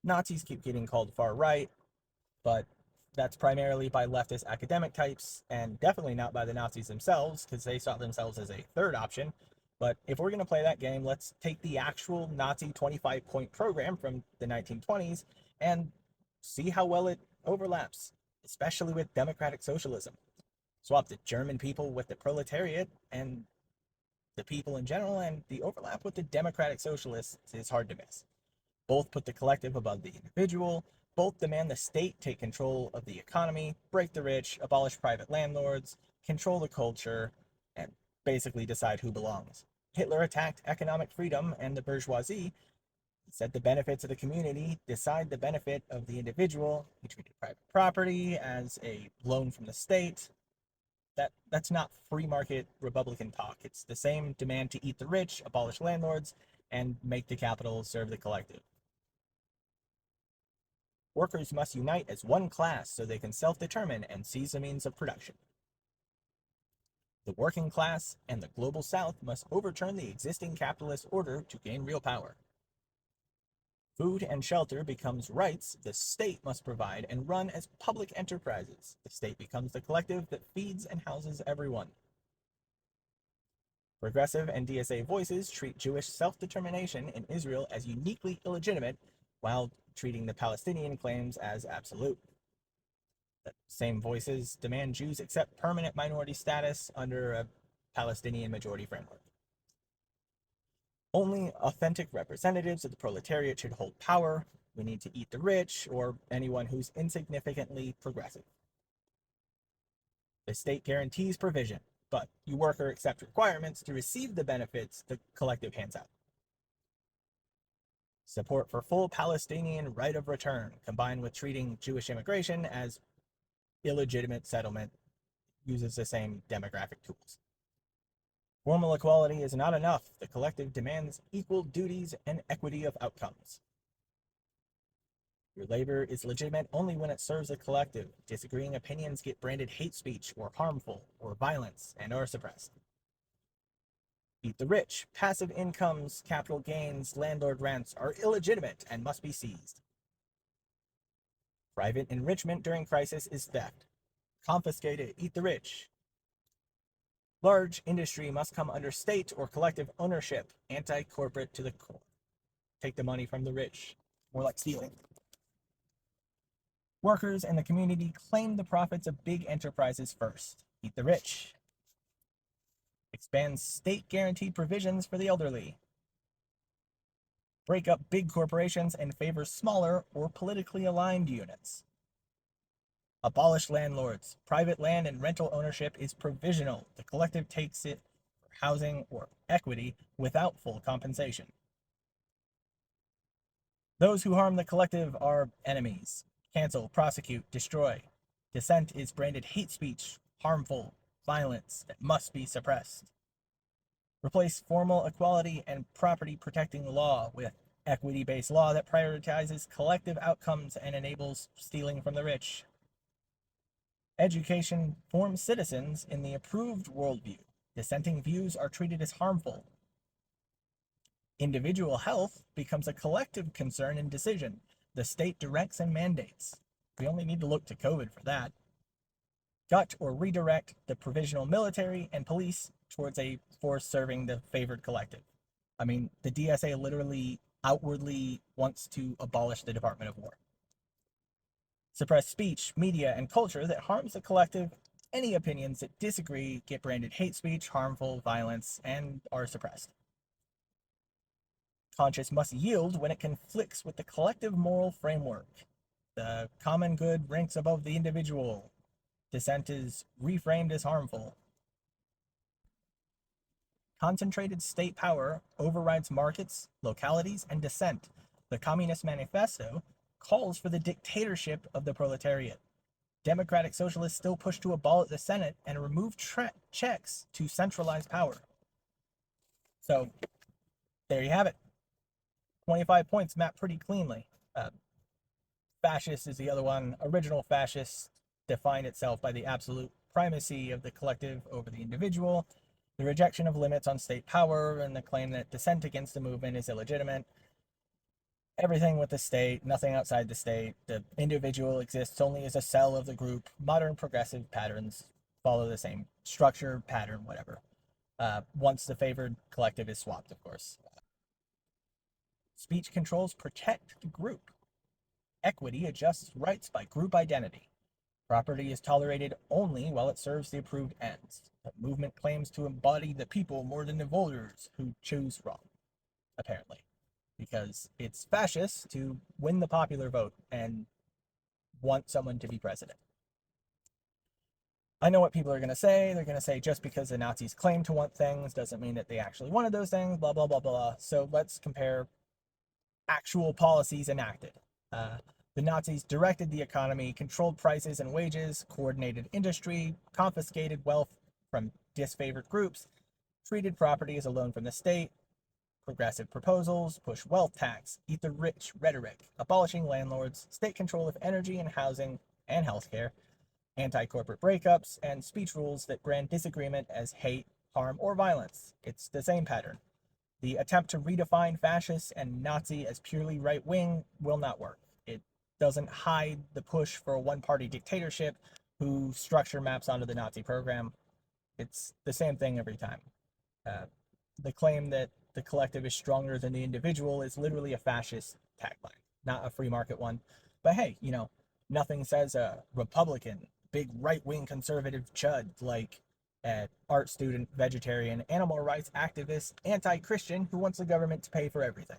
Nazis keep getting called far right, but that's primarily by leftist academic types, and definitely not by the Nazis themselves, because they saw themselves as a third option. But if we're going to play that game, let's take the actual Nazi 25-point program from the 1920s and see how well it overlaps, especially with democratic socialism. Swap the German people with the proletariat and the people in general, and the overlap with the democratic socialists is hard to miss. Both put the collective above the individual. Both demand the state take control of the economy, break the rich, abolish private landlords, control the culture, and basically decide who belongs. Hitler attacked economic freedom and the bourgeoisie, said the benefits of the community decide the benefit of the individual. He treated private property as a loan from the state. That's not free market Republican talk. It's the same demand to eat the rich, abolish landlords, and make the capital serve the collective. Workers must unite as one class so they can self-determine and seize the means of production. The working class and the global south must overturn the existing capitalist order to gain real power. Food and shelter becomes rights the state must provide and run as public enterprises. The state becomes the collective that feeds and houses everyone. Progressive and DSA voices treat Jewish self-determination in Israel as uniquely illegitimate, while treating the Palestinian claims as absolute. The same voices demand Jews accept permanent minority status under a Palestinian majority framework. Only authentic representatives of the proletariat should hold power. We need to eat the rich, or anyone who's insignificantly progressive. The state guarantees provision, but you worker accept requirements to receive the benefits the collective hands out. Support for full Palestinian right of return, combined with treating Jewish immigration as illegitimate settlement, uses the same demographic tools. Formal equality is not enough. The collective demands equal duties and equity of outcomes. Your labor is legitimate only when it serves the collective. Disagreeing opinions get branded hate speech or harmful or violence and are suppressed. Eat the rich. Passive incomes, capital gains, landlord rents are illegitimate and must be seized. Private enrichment during crisis is theft. Confiscate it. Eat the rich. Large industry must come under state or collective ownership, anti-corporate to the core. Take the money from the rich. More like stealing. Workers and the community claim the profits of big enterprises first. Eat the rich. Expand state-guaranteed provisions for the elderly. Break up big corporations and favor smaller or politically aligned units. Abolish landlords. Private land and rental ownership is provisional. The collective takes it for housing or equity without full compensation. Those who harm the collective are enemies. Cancel, prosecute, destroy. Dissent is branded hate speech, harmful, violence that must be suppressed. Replace formal equality and property protecting law with equity-based law that prioritizes collective outcomes and enables stealing from the rich. Education forms citizens in the approved worldview. Dissenting views are treated as harmful. Individual health becomes a collective concern and decision. The state directs and mandates. We only need to look to COVID for that. Gut or redirect the provisional military and police towards a force serving the favored collective. I mean, the DSA literally outwardly wants to abolish the Department of War. Suppress speech, media, and culture that harms the collective. Any opinions that disagree get branded hate speech, harmful, violence, and are suppressed. Conscience must yield when it conflicts with the collective moral framework. The common good ranks above the individual. Dissent is reframed as harmful. Concentrated state power overrides markets, localities, and dissent. The Communist Manifesto calls for the dictatorship of the proletariat. Democratic socialists still push to abolish the Senate and remove checks to centralized power. So, there you have it. 25 points mapped pretty cleanly. Fascist is the other one. Original fascists defined itself by the absolute primacy of the collective over the individual, the rejection of limits on state power, and the claim that dissent against the movement is illegitimate. everything with the state, nothing outside the state. The individual exists only as a cell of the group. Modern progressive patterns follow the same structure, pattern, whatever. Once the favored collective is swapped, of course. Speech controls protect the group. Equity adjusts rights by group identity. Property is tolerated only while it serves the approved ends. The movement claims to embody the people more than the voters who choose wrong, apparently, because it's fascist to win the popular vote and want someone to be president. I know what people are going to say. They're going to say just because the Nazis claim to want things doesn't mean that they actually wanted those things, blah, blah, blah, blah. So let's compare actual policies enacted. The Nazis directed the economy, controlled prices and wages, coordinated industry, confiscated wealth from disfavored groups, treated property as a loan from the state, progressive proposals, push wealth tax, eat the rich rhetoric, abolishing landlords, state control of energy and housing and healthcare, anti-corporate breakups, and speech rules that brand disagreement as hate, harm, or violence. It's the same pattern. The attempt to redefine fascist and Nazi as purely right-wing will not work. It doesn't hide the push for a one-party dictatorship whose structure maps onto the Nazi program. It's the same thing every time. The claim that the collective is stronger than the individual is literally a fascist tagline, not a free market one. But hey, nothing says a Republican, big right-wing conservative chud like an art student, vegetarian, animal rights activist, anti-Christian who wants the government to pay for everything.